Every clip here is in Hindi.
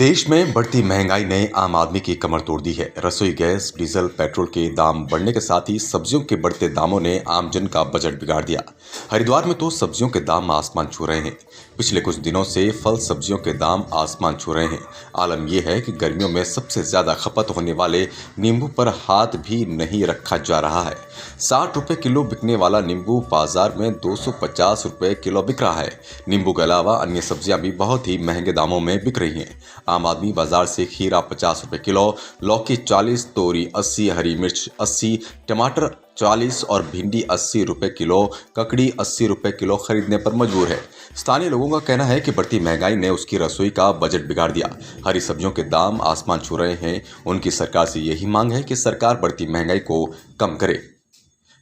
देश में बढ़ती महंगाई ने आम आदमी की कमर तोड़ दी है। रसोई गैस, डीजल, पेट्रोल के दाम बढ़ने के साथ ही सब्जियों के बढ़ते दामों ने आमजन का बजट बिगाड़ दिया। हरिद्वार में तो सब्जियों के दाम आसमान छू रहे हैं। पिछले कुछ दिनों से फल सब्जियों के दाम आसमान छू रहे हैं। आलम यह है कि गर्मियों में सबसे ज्यादा खपत होने वाले नींबू पर हाथ भी नहीं रखा जा रहा है। 60 रुपए किलो बिकने वाला नींबू बाजार में 250 रुपए किलो बिक रहा है। नींबू के अलावा अन्य सब्जियां भी बहुत ही महंगे दामों में बिक रही हैं। आम आदमी बाजार से खीरा 50 रुपए किलो, लौकी 40, तोरी 80, हरी मिर्च 80, टमाटर 40 और भिंडी 80 रुपए किलो, ककड़ी 80 रुपए किलो खरीदने पर मजबूर है। स्थानीय लोगों का कहना है कि बढ़ती महंगाई ने उसकी रसोई का बजट बिगाड़ दिया। हरी सब्जियों के दाम आसमान छू रहे हैं। उनकी सरकार से यही मांग है कि सरकार बढ़ती महंगाई को कम करे।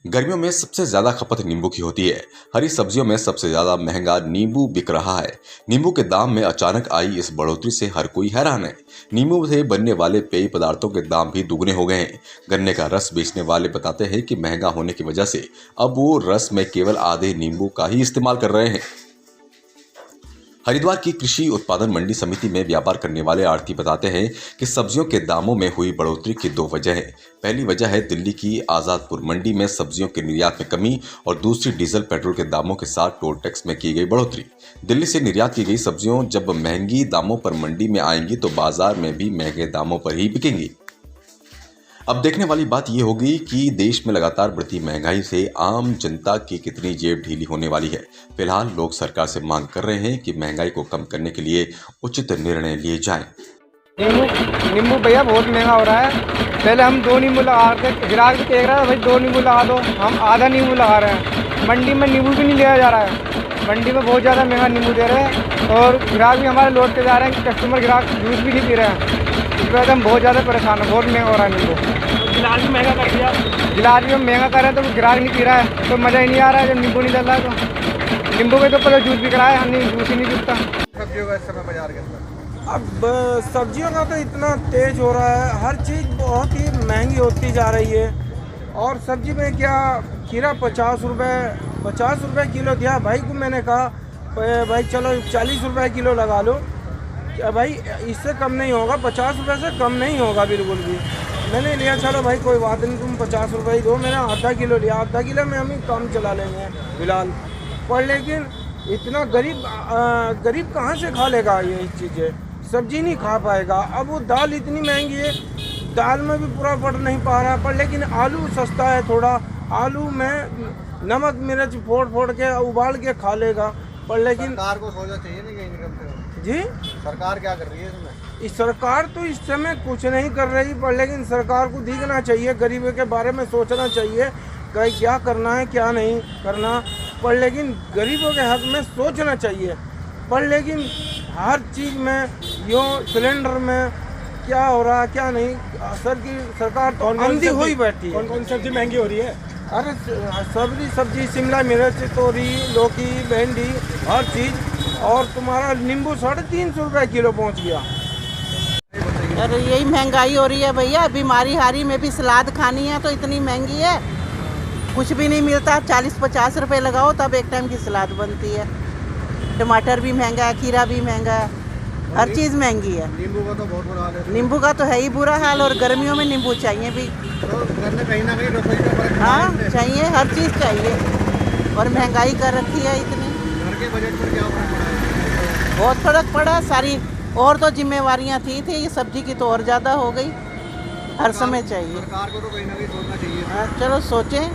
गर्मियों में सबसे ज्यादा खपत नींबू की होती है। हरी सब्जियों में सबसे ज्यादा महंगा नींबू बिक रहा है। नींबू के दाम में अचानक आई इस बढ़ोतरी से हर कोई हैरान है। नींबू से बनने वाले पेय पदार्थों के दाम भी दुगने हो गए हैं। गन्ने का रस बेचने वाले बताते हैं कि महंगा होने की वजह से अब वो रस में केवल आधे नींबू का ही इस्तेमाल कर रहे हैं। हरिद्वार की कृषि उत्पादन मंडी समिति में व्यापार करने वाले आढ़ती बताते हैं कि सब्जियों के दामों में हुई बढ़ोतरी की दो वजह है। पहली वजह है दिल्ली की आजादपुर मंडी में सब्जियों के निर्यात में कमी और दूसरी डीजल पेट्रोल के दामों के साथ टोल टैक्स में की गई बढ़ोतरी। दिल्ली से निर्यात की गई सब्जियों जब महंगी दामों पर मंडी में आएंगी तो बाजार में भी महंगे दामों पर ही बिकेंगी। अब देखने वाली बात यह होगी कि देश में लगातार बढ़ती महंगाई से आम जनता की कितनी जेब ढीली होने वाली है। फिलहाल लोग सरकार से मांग कर रहे हैं कि महंगाई को कम करने के लिए उचित निर्णय लिए जाएं। नींबू भैया बहुत महंगा हो रहा है। पहले हम 2 नींबू लगा रहे थे, ग्राहक भी कह रहा है भाई 2 नींबू लगा दो, हम आधा नींबू लगा रहे हैं। मंडी में नींबू भी नहीं लिया जा रहा है। मंडी में बहुत ज़्यादा महंगा नींबू दे रहे हैं और ग्राहक भी हमारे लौट के जा रहे हैं कि कस्टमर ग्राहक जूस भी नहीं पी रहे हैं। इस वजह से हम बहुत ज़्यादा परेशान हैं। बहुत महंगा हो रहा है नींबू। गिलास भी महंगा कर दिया। गिलास भी हम महंगा कर रहे हैं तो ग्राहक नहीं पी रहा है तो मज़ा ही नहीं आ रहा है जब नींबू नहीं डल रहा है। तो नींबू में तो पहले जूस बिक रहा है, हम नहीं जूस ही नहीं बिकता। सब्जियों का इस समय बाजार के अंदर अब सब्जियों का तो इतना तेज हो रहा है, हर चीज़ बहुत ही महंगी होती जा रही है। और सब्जी में क्या खीरा 50 रुपये किलो दिया भाई को। मैंने कहा भाई चलो 40 रुपये किलो लगा लो। क्या भाई इससे कम नहीं होगा, 50 रुपये से कम नहीं होगा बिल्कुल भी। मैंने लिया चलो भाई कोई बात नहीं, तुम 50 रुपये ही दो। मैंने आधा किलो लिया, आधा किलो में हम ही काम चला लेंगे फिलहाल। पर लेकिन इतना गरीब कहाँ से खा लेगा ये चीज़ें, सब्जी नहीं खा पाएगा। अब वो दाल इतनी महंगी है, दाल में भी पूरा पड़ नहीं पा रहा। पर लेकिन आलू सस्ता है थोड़ा, आलू में नमक मिर्च फोड़ के उबाल के खा लेगा। पर लेकिन सरकार को सोचना चाहिए नहीं कहीं निकलते हो जी, सरकार क्या कर रही है इसमें? इस सरकार तो इस समय कुछ नहीं कर रही। पर लेकिन सरकार को दिखना चाहिए, गरीबों के बारे में सोचना चाहिए कि क्या करना है क्या नहीं करना। पर लेकिन गरीबों के हक में सोचना चाहिए। पर लेकिन हर चीज़ में यो सिलेंडर में क्या हो रहा है क्या नहीं, सरकार तो अंधी हो ही बैठी है। कौन कौन सब्जी महंगी हो रही है? अरे सब्जी शिमला मिर्च, तोरी, लौकी, भिंडी, हर चीज़। और तुम्हारा नींबू 350 रुपये किलो पहुंच गया। अरे यही महंगाई हो रही है भैया। बीमारी हारी में भी सलाद खानी है तो इतनी महंगी है, कुछ भी नहीं मिलता। 40-50 रुपये लगाओ तब एक टाइम की सलाद बनती है। टमाटर भी महंगा है, खीरा भी महंगा है, हर चीज़ महंगी है। नींबू का तो बहुत बुरा हाल है। नींबू का तो है ही बुरा हाल और गर्मियों में नींबू चाहिए भी। तो कहीं ना कहीं रसोई का फर्क हाँ चाहिए, हर चीज़ चाहिए। और महंगाई कर रखी है इतनी। घर के बजट पर क्या फर्क पड़ा है? बहुत फर्क पड़ा। सारी और तो जिम्मेवारियाँ थी ये सब्जी की तो और ज़्यादा हो गई। हर समय चाहिए। सरकार को तो कहीं ना कहीं सोचना चाहिए। हाँ चलो सोचें,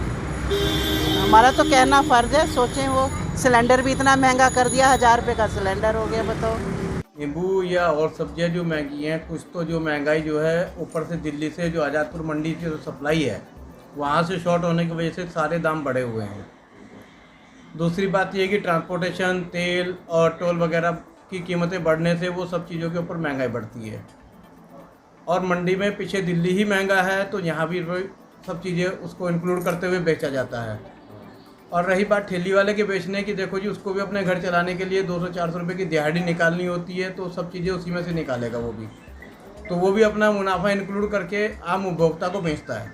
हमारा तो कहना फ़र्ज है, सोचें। वो सिलेंडर भी इतना महंगा कर दिया, 1000 रुपये का सिलेंडर हो गया, बताओ। नींबू या और सब्जियां जो महंगी हैं, कुछ तो जो महंगाई जो है ऊपर से दिल्ली से जो आज़ादपुर मंडी की जो सप्लाई है वहाँ से शॉर्ट होने की वजह से सारे दाम बढ़े हुए हैं। दूसरी बात ये कि ट्रांसपोर्टेशन, तेल और टोल वगैरह की कीमतें बढ़ने से वो सब चीज़ों के ऊपर महंगाई बढ़ती है। और मंडी में पीछे दिल्ली ही महंगा है तो यहाँ भी सब चीज़ें उसको इंक्लूड करते हुए बेचा जाता है। और रही बात ठेली वाले के बेचने की, देखो जी उसको भी अपने घर चलाने के लिए 200-400 रुपये की दिहाड़ी निकालनी होती है तो सब चीज़ें उसी में से निकालेगा वो भी, तो वो भी अपना मुनाफा इंक्लूड करके आम उपभोक्ता को बेचता है।